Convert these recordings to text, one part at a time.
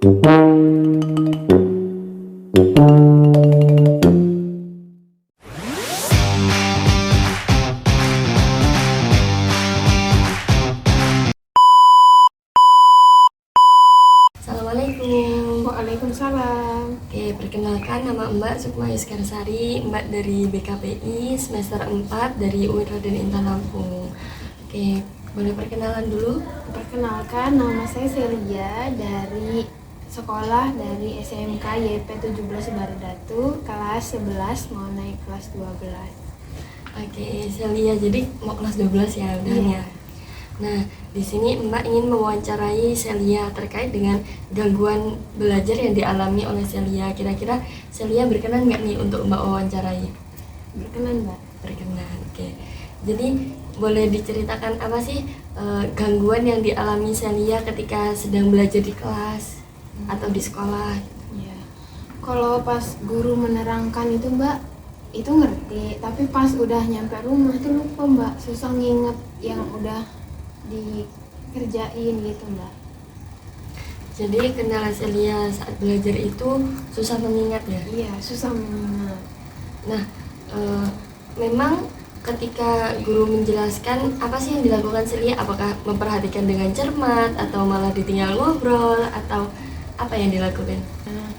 Assalamualaikum. Waalaikumsalam. Oke, perkenalkan nama Mbak Sukma Iskarsari, Mbak dari BKPI semester 4 dari UIN Raden Intan Lampung. Oke, boleh perkenalan dulu? Perkenalkan, nama saya Celia dari sekolah dari SMK YP 17 Baradatu, kelas 11 mau naik kelas 12. Oke, Celia, jadi mau kelas 12 ya udah Iya. ya. Nah, di sini Mbak ingin mewawancarai Celia terkait dengan gangguan belajar yang dialami oleh Celia. Kira-kira Celia berkenan nggak nih untuk Mbak wawancarai? Berkenan, Mbak. Berkenan, oke. Jadi boleh diceritakan apa sih gangguan yang dialami Celia ketika sedang belajar di kelas atau di sekolah? Iya. Kalau pas guru menerangkan itu, Mbak, itu ngerti, tapi pas udah nyampe rumah tuh lupa, Mbak. Susah nginget yang udah dikerjain gitu, Mbak. Jadi kendala Celia saat belajar itu susah mengingat ya? Iya, susah mengingat. Nah, memang ketika guru menjelaskan apa sih yang dilakukan Celia? Apakah memperhatikan dengan cermat atau malah ditinggal ngobrol atau apa yang dilakukan? Nah,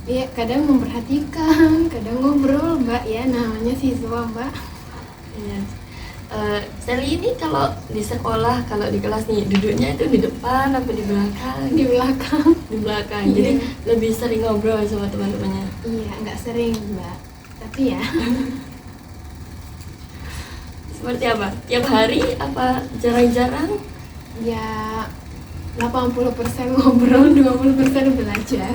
iya, kadang memperhatikan, kadang ngobrol, Mbak, ya, namanya siswa, Mbak. Iya. Sally ini kalau di sekolah, kalau di kelas nih duduknya itu di depan atau di belakang? Di belakang. Di belakang. Iya. Jadi lebih sering ngobrol sama teman-temannya. Iya, nggak sering, Mbak, tapi ya. Seperti apa? Tiap hari apa jarang-jarang? Ya 80% ngobrol, 20% belajar.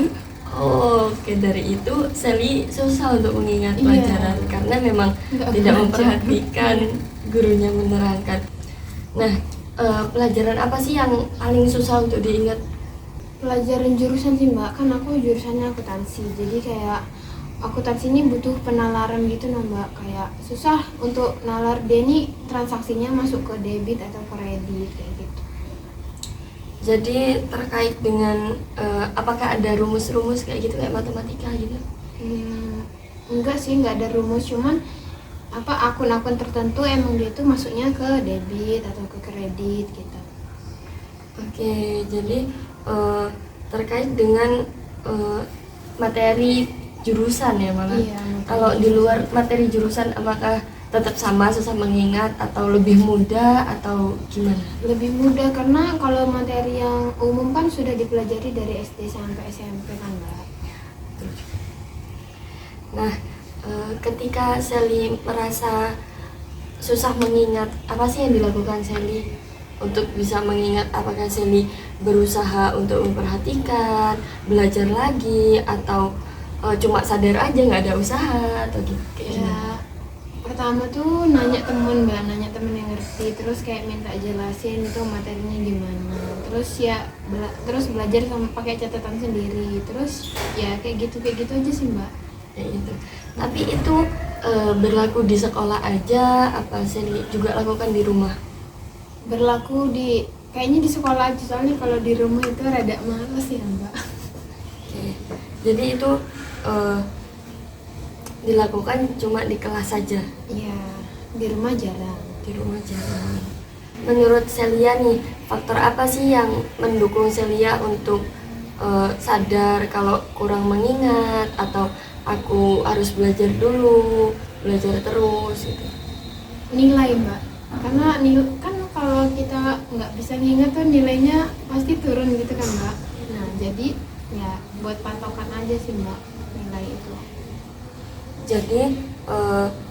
Oh, oke, dari itu Sally susah untuk mengingat Iya. pelajaran karena memang Nggak tidak belajar. memperhatikan gurunya menerangkan. Nah, pelajaran apa sih yang paling susah untuk diingat? Pelajaran jurusan sih, Mbak, kan aku jurusannya akuntansi, jadi kayak akuntansi ini butuh penalaran gitu nah, Mbak, kayak susah untuk nalar dia nih transaksinya masuk ke debit atau kredit kayak gitu. Jadi terkait dengan apakah ada rumus-rumus kayak gitu kayak matematika gitu? Enggak sih, nggak ada rumus, cuman apa akun-akun tertentu emang dia tuh masuknya ke debit atau ke kredit gitu. Oke, jadi terkait dengan materi jurusan ya malah. Iya, materi Kalau di luar materi jurusan apakah tetap sama susah mengingat atau lebih mudah atau gimana? Lebih mudah karena kalau materi yang umum kan sudah dipelajari dari SD sampai SMP kan, Mbak. Nah, ketika Sally merasa susah mengingat, apa sih yang dilakukan Sally untuk bisa mengingat? Apakah Sally berusaha untuk memperhatikan, belajar lagi, atau cuma sadar aja nggak ada usaha atau gitu? Kayak gimana? Ya, pertama tuh nanya temen, Mbak, nanya temen yang ngerti, terus kayak minta jelasin itu materinya gimana, terus ya terus belajar sama pakai catatan sendiri, terus ya kayak gitu aja sih, Mbak. Kayak gitu. Tapi itu berlaku di sekolah aja, apa Sally juga lakukan di rumah? Berlaku kayaknya di sekolah aja, soalnya kalau di rumah itu rada males ya, Mbak. Oke. Jadi itu dilakukan cuma di kelas saja, Iya, di rumah jarang. di rumah jarang. Menurut Celia nih, faktor apa sih yang mendukung Celia untuk sadar kalau kurang mengingat atau aku harus belajar dulu, belajar terus gitu? Nilai, Mbak, karena kan kalau kita nggak bisa nginget tuh nilainya pasti turun gitu kan, Mbak. Nah, jadi ya buat patokan aja sih, Mbak, nilai itu. Jadi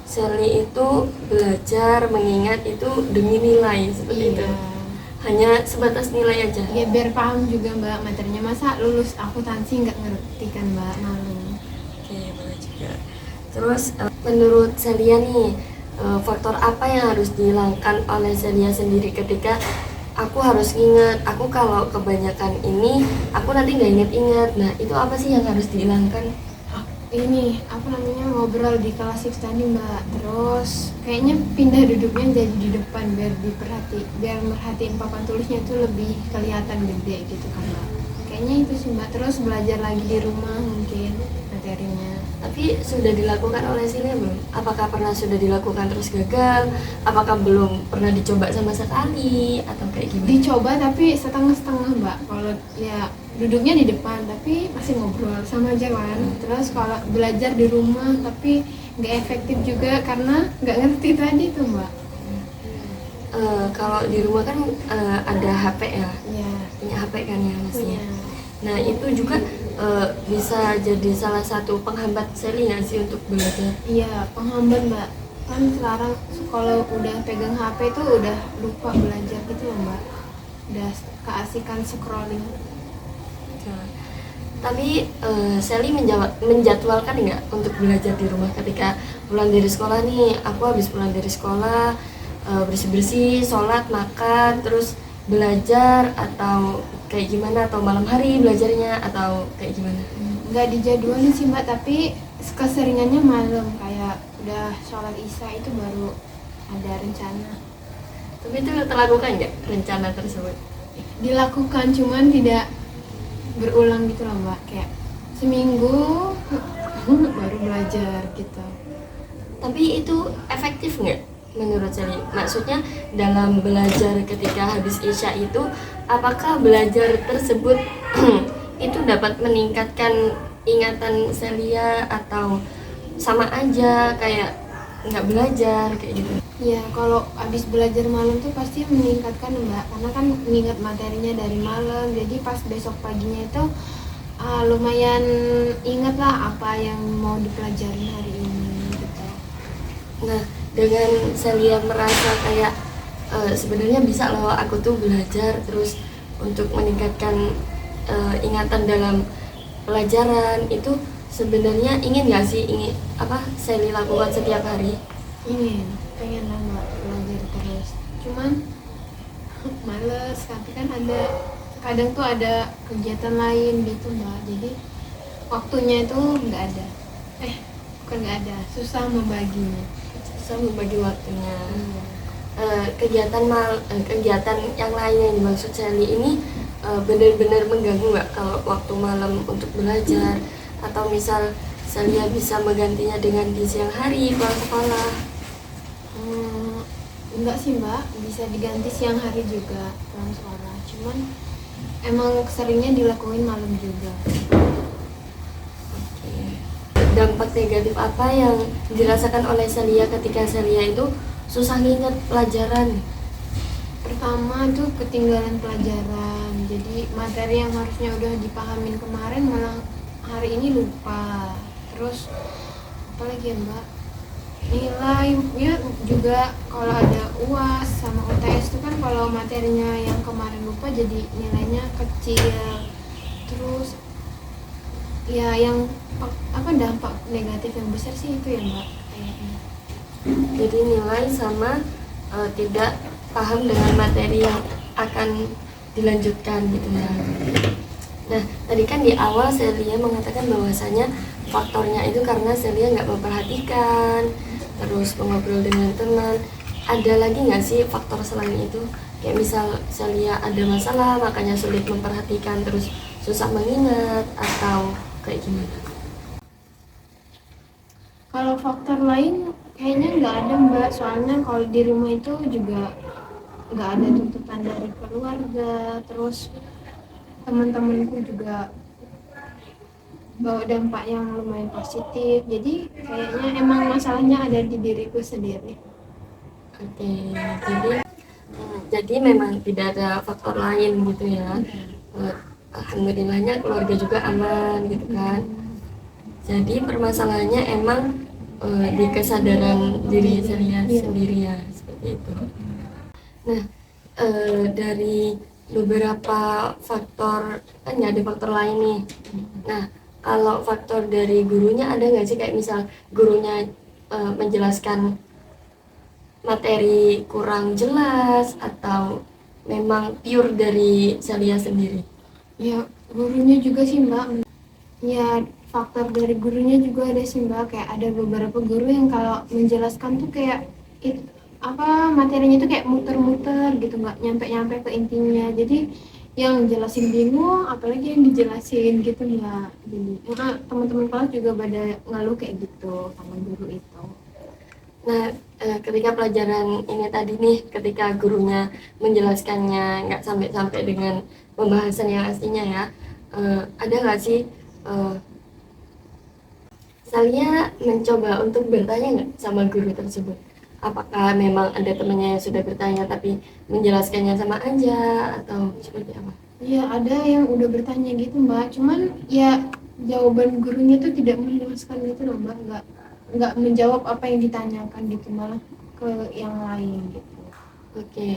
Sally itu belajar mengingat itu demi nilai seperti itu. Hanya sebatas nilai aja. Ya biar paham juga, Mbak, materinya. Masa lulus akuntansi nggak ngerti kan, Mbak, malu. Oke, boleh juga. Terus menurut Celia nih, faktor apa yang harus dihilangkan oleh Celia sendiri ketika aku harus ingat, aku kalau kebanyakan ini aku nanti nggak inget-inget. Nah, itu apa sih yang harus dihilangkan? Ini apa namanya, ngobrol di kelas shift tadi, Mbak, terus kayaknya pindah duduknya jadi di depan biar merhatiin papan tulisnya tuh lebih kelihatan gede gitu kan, Mbak. kayaknya itu sih mbak. Terus belajar lagi di rumah mungkin materinya. Tapi sudah dilakukan oleh Celia belum? Apakah pernah sudah dilakukan terus gagal? Apakah belum pernah dicoba sama sekali atau kayak gimana? Dicoba tapi setengah-setengah mbak. Kalau ya duduknya di depan tapi masih ngobrol sama aja kan. Terus kalau belajar di rumah tapi nggak efektif juga karena nggak ngerti tadi tuh mbak. Kalau di rumah kan ada HP ya, Ya punya HP kan ya masnya. punya. Nah itu juga bisa jadi salah satu penghambat Sally nggak sih untuk belajar? Iya penghambat mbak. Kan sekarang kalau udah pegang HP itu udah lupa belajar gitu loh mbak. Udah keasikan scrolling. Nah, tapi Sally menjadwalkan nggak untuk belajar di rumah ketika pulang dari sekolah nih? Aku habis pulang dari sekolah, bersih-bersih, sholat, makan, terus belajar atau kayak gimana? Atau malam hari belajarnya atau kayak gimana? Nggak dijadwalin sih mbak, tapi keseringannya malam kayak udah sholat isya itu baru ada rencana. Tapi itu terlakukan nggak rencana tersebut? Dilakukan cuman tidak berulang gitu loh mbak, kayak seminggu baru belajar gitu. Tapi itu efektif nggak menurut Sally? Maksudnya dalam belajar ketika habis isya itu, apakah belajar tersebut itu dapat meningkatkan ingatan Celia atau sama aja kayak nggak belajar kayak gitu? Ya kalau habis belajar malam tuh pasti meningkatkan mbak, karena kan mengingat materinya dari malam, jadi pas besok paginya itu lumayan ingat lah apa yang mau dipelajari hari ini gitu. Nah, dengan Celia merasa kayak sebenarnya bisa loh aku tuh belajar terus untuk meningkatkan ingatan dalam pelajaran itu, sebenarnya ingin nggak sih Sally lakukan setiap hari? Pengen lah mbak belajar terus, cuman males, tapi kan kadang tuh ada kegiatan lain gitu mbak, jadi waktunya itu nggak ada, bukan nggak ada, susah membaginya. Susah membagi waktunya. Kegiatan yang lain yang dimaksud Sally ini benar-benar mengganggu nggak kalau waktu malam untuk belajar, atau misal Celia bisa menggantinya dengan di siang hari pulang sekolah? Enggak sih mbak, bisa diganti siang hari juga pulang sekolah, cuman emang seringnya dilakuin malam juga. Oke. Dampak negatif apa yang dirasakan oleh Celia ketika Celia itu susah nginget pelajaran? Pertama itu ketinggalan pelajaran, jadi materi yang harusnya udah dipahamin kemarin malah hari ini lupa. Terus apalagi ya mbak, nilai ya juga kalau ada UAS sama UTS itu kan kalau materinya yang kemarin lupa jadi nilainya kecil. Terus ya yang dampak negatif yang besar sih itu ya mbak kayaknya. Jadi nilai sama tidak paham dengan materi yang akan dilanjutkan gitu ya. Nah, tadi kan di awal Celia mengatakan bahwasanya faktornya itu karena Celia nggak memperhatikan, terus mengobrol dengan teman. Ada lagi nggak sih faktor selain itu? Kayak misal Celia ada masalah makanya sulit memperhatikan, terus susah mengingat, atau kayak gimana? Kalau faktor lain kayaknya nggak ada mbak, soalnya kalau di rumah itu juga nggak ada tuntutan dari keluarga, terus teman-temanku juga bawa dampak yang lumayan positif, jadi kayaknya emang masalahnya ada di diriku sendiri. Oke, jadi memang tidak ada faktor lain gitu ya. Alhamdulillahnya keluarga juga aman gitu kan. Jadi permasalahannya emang di kesadaran diri Celia sendiri ya, seperti itu. Nah, dari beberapa faktor, kan nggak ada faktor lain nih. Nah, kalau faktor dari gurunya ada nggak sih, kayak misal gurunya menjelaskan materi kurang jelas, atau memang pure dari Celia sendiri? Ya gurunya juga sih mbak, ya faktor dari gurunya juga ada sih mbak, kayak ada beberapa guru yang kalau menjelaskan tuh kayak materinya tuh kayak muter-muter gitu, nggak nyampe-nyampe ke intinya, jadi yang jelasin bingung, apalagi yang dijelasin gitu ya. Jadi teman-teman kelas juga pada ngeluh kayak gitu sama guru itu. Nah, ketika pelajaran ini tadi nih, ketika gurunya menjelaskannya nggak sampai-sampai dengan pembahasan yang aslinya ya, ada nggak sih Salia mencoba untuk bertanya nggak sama guru tersebut? Apakah memang ada temannya yang sudah bertanya tapi menjelaskannya sama aja atau seperti apa? Iya, ada yang udah bertanya gitu Mbak, cuman ya jawaban gurunya tuh tidak memuaskan gitu loh Mbak, nggak menjawab apa yang ditanyakan gitu, malah ke yang lain gitu. Oke.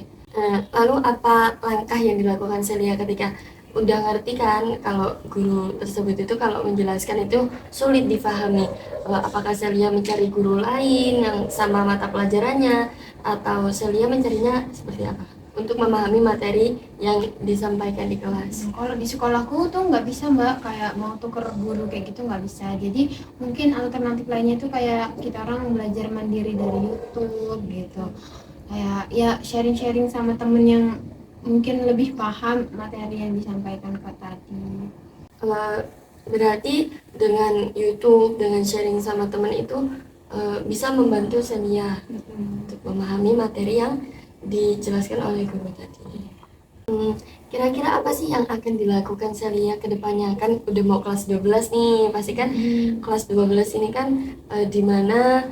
Lalu apa langkah yang dilakukan Celia ketika udah ngerti kan kalau guru tersebut itu kalau menjelaskan itu sulit difahami? Apakah Celia mencari guru lain yang sama mata pelajarannya atau Celia mencarinya seperti apa? Untuk memahami materi yang disampaikan di kelas. Kalau di sekolahku tuh nggak bisa Mbak, kayak mau tuker guru kayak gitu nggak bisa. Jadi mungkin alternatif lainnya tuh kayak kita orang belajar mandiri dari YouTube gitu. Kayak ya sharing-sharing sama temen yang mungkin lebih paham materi yang disampaikan Kak tadi. Berarti dengan YouTube, dengan sharing sama teman itu bisa membantu Celia untuk memahami materi yang dijelaskan oleh guru tadi. Kira-kira apa sih yang akan dilakukan Celia ke depannya? Kan udah mau kelas 12 nih, pasti kan kelas 12 ini kan dimana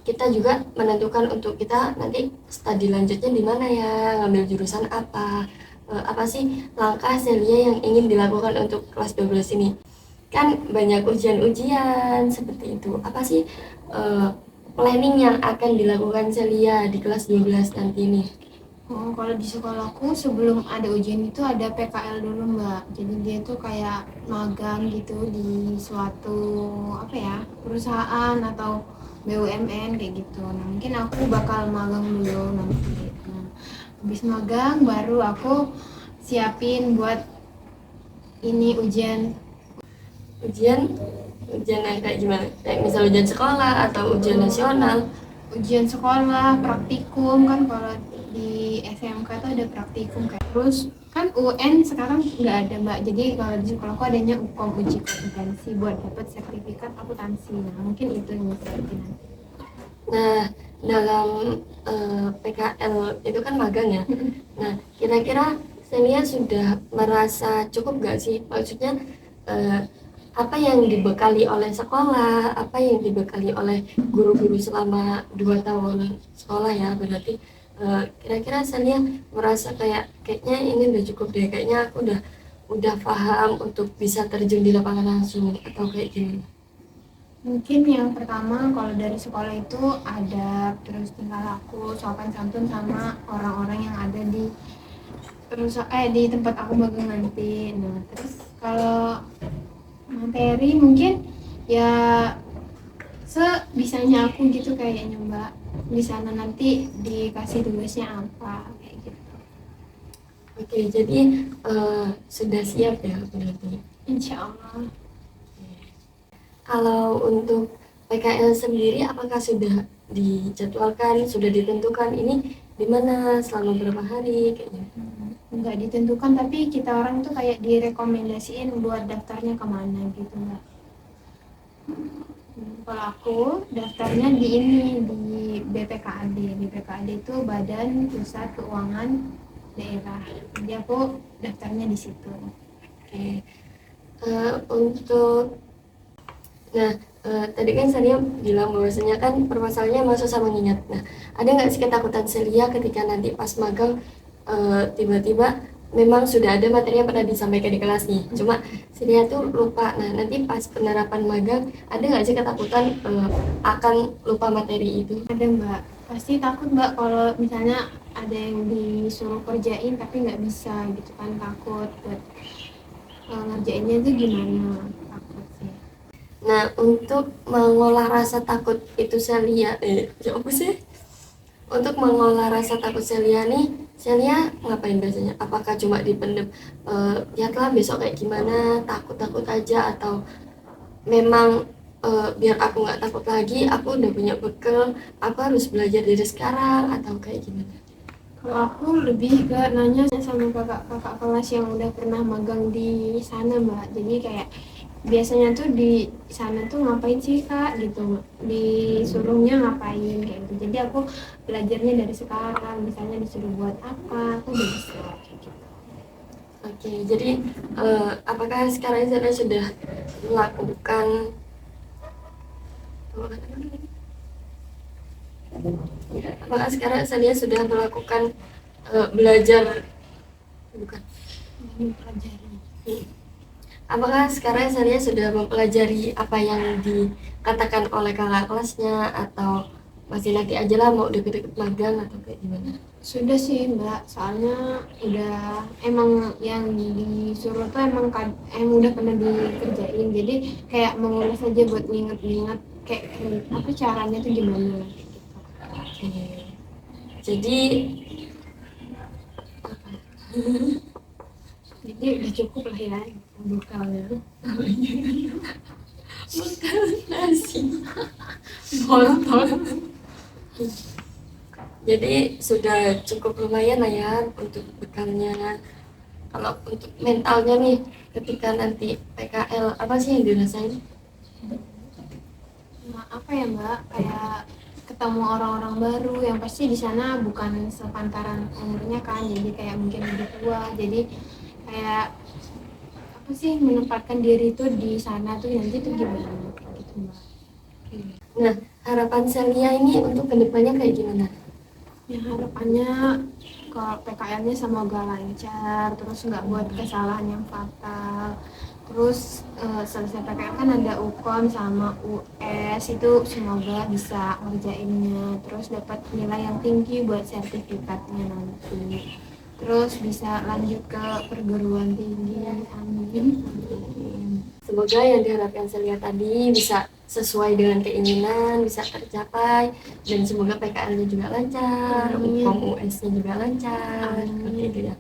kita juga menentukan untuk kita nanti studi lanjutnya di mana ya, ngambil jurusan apa. Apa sih langkah Celia yang ingin dilakukan untuk kelas 12 ini? Kan banyak ujian-ujian seperti itu. Apa sih planning yang akan dilakukan Celia di kelas 12 nanti ini? Oh, kalau di sekolahku sebelum ada ujian itu ada PKL dulu Mbak. Jadi dia tuh kayak magang gitu di suatu apa ya perusahaan atau BUMN kayak gitu. Nah mungkin aku bakal magang dulu nanti. Nah, habis magang baru aku siapin buat ini ujian. Ujian yang kayak gimana? Kayak misal ujian sekolah atau ujian nasional? Ujian sekolah, praktikum kan kalau di SMK tuh ada praktikum kayak terus kan UN sekarang nggak ada Mbak, jadi kalau di sekolahku adanya UKOM, uji kompetensi buat dapat sertifikat akuntansi. Nah mungkin itu yang bisa nanti. Nah, dalam PKL itu kan magang ya. Nah, kira-kira Celia sudah merasa cukup gak sih? Maksudnya eh, apa yang dibekali oleh sekolah, apa yang dibekali oleh guru-guru selama 2 tahun sekolah ya, berarti kira-kira Celia merasa kayaknya ini udah cukup deh, kayaknya aku udah paham untuk bisa terjun di lapangan langsung atau kayak gini. Mungkin yang pertama kalau dari sekolah itu ada terus tingkah laku, sopan santun sama orang-orang yang ada di di tempat aku magang nanti. Nah terus kalau materi mungkin ya sebisanya aku gitu kayaknya Mbak, di sana nanti dikasih tugasnya apa kayak gitu. Oke, jadi sudah siap ya berarti. Insya Allah. Kalau untuk PKL sendiri, apakah sudah dijadwalkan, sudah ditentukan ini di mana selama berapa hari kayak gitu? Nggak ditentukan tapi kita orang tuh kayak direkomendasiin buat daftarnya kemana gitu Mbak. Kalau aku daftarnya di ini di BPKAD. BPKAD itu Badan Pusat Keuangan Daerah. Jadi aku daftarnya di situ. Oke. Untuk Nah, tadi kan Celia bilang bahwasanya kan permasalahannya emang susah mengingat. Nah, ada nggak sih ketakutan Celia ketika nanti pas magang tiba-tiba memang sudah ada materi yang pernah disampaikan di kelas nih, cuma Celia tuh lupa. Nah, nanti pas penerapan magang ada nggak sih ketakutan akan lupa materi itu? Ada Mbak, pasti takut Mbak kalau misalnya ada yang disuruh kerjain tapi nggak bisa gitu kan, takut buat ngerjainnya itu gimana, takut sih. Nah, untuk mengolah rasa takut itu Celia, ya apa sih? Untuk mengolah rasa takut Celia nih, Celia ngapain biasanya? Apakah cuma dipendem, lihatlah besok kayak gimana, takut-takut aja, atau memang biar aku nggak takut lagi, aku udah punya bekal, aku harus belajar dari sekarang, atau kayak gimana? Kalau aku lebih ke nanya sama kakak-kakak kelas yang udah pernah magang di sana Mbak. Jadi kayak biasanya tuh di sana tuh ngapain sih Kak gitu. Disuruhnya ngapain kayak gitu. Jadi aku belajarnya dari sekarang. Misalnya disuruh buat apa, aku udah bisa kayak gitu. Oke, jadi apakah sekarang saya sudah melakukan apakah sekarang saya sudah melakukan belajar bukan Mempelajari. apakah sekarang saya sudah mempelajari apa yang dikatakan oleh kakak kelasnya atau masih nanti aja lah mau deket-deket magang atau kayak gimana? Sudah sih Mbak, soalnya udah emang yang disuruh tuh emang udah pernah dikerjain, jadi kayak mengulas aja buat nginget-nginget kayak apa caranya tuh gimana gitu. Oke. Jadi Jadi udah cukup lah ya bekalnya. makan nasi motor. Jadi sudah cukup lumayan lah ya untuk bekalnya. Kalau untuk mentalnya nih, ketika nanti PKL apa sih yang dirasain? Apa ya Mbak, kayak ketemu orang-orang baru yang pasti di sana bukan sepantaran umurnya kan, jadi kayak mungkin lebih tua, jadi kayak apa sih menempatkan diri tuh di sana tuh nanti tuh gimana kayak gitu Mbak. Nah, harapan Celia ini untuk kedepannya kayak gimana? Ya harapannya kalau PKL-nya semoga lancar, terus nggak buat kesalahan yang fatal. Terus selesai PKL kan ada UKOM sama US, itu semoga bisa ngerjainnya. Terus dapat nilai yang tinggi buat sertifikatnya nanti. Terus bisa lanjut ke perguruan tinggi. Amin. Semoga yang diharapkan Celia tadi bisa sesuai dengan keinginan, bisa tercapai, dan semoga PKL-nya juga lancar, Amin. UKOM US-nya juga lancar, seperti itu ya.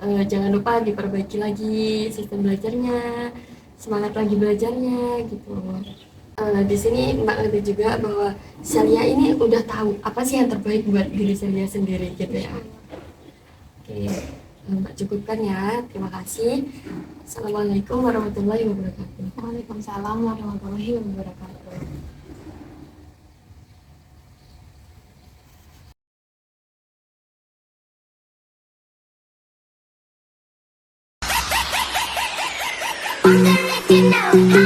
Jangan lupa diperbaiki lagi sistem belajarnya, semangat lagi belajarnya gitu. Di sini Mbak ngerti juga bahwa Celia ini udah tahu apa sih yang terbaik buat diri Celia sendiri gitu ya. Oke, Mbak cukupkan ya. Terima kasih. Assalamualaikum warahmatullahi wabarakatuh. Waalaikumsalam warahmatullahi wabarakatuh. Wonder if you know how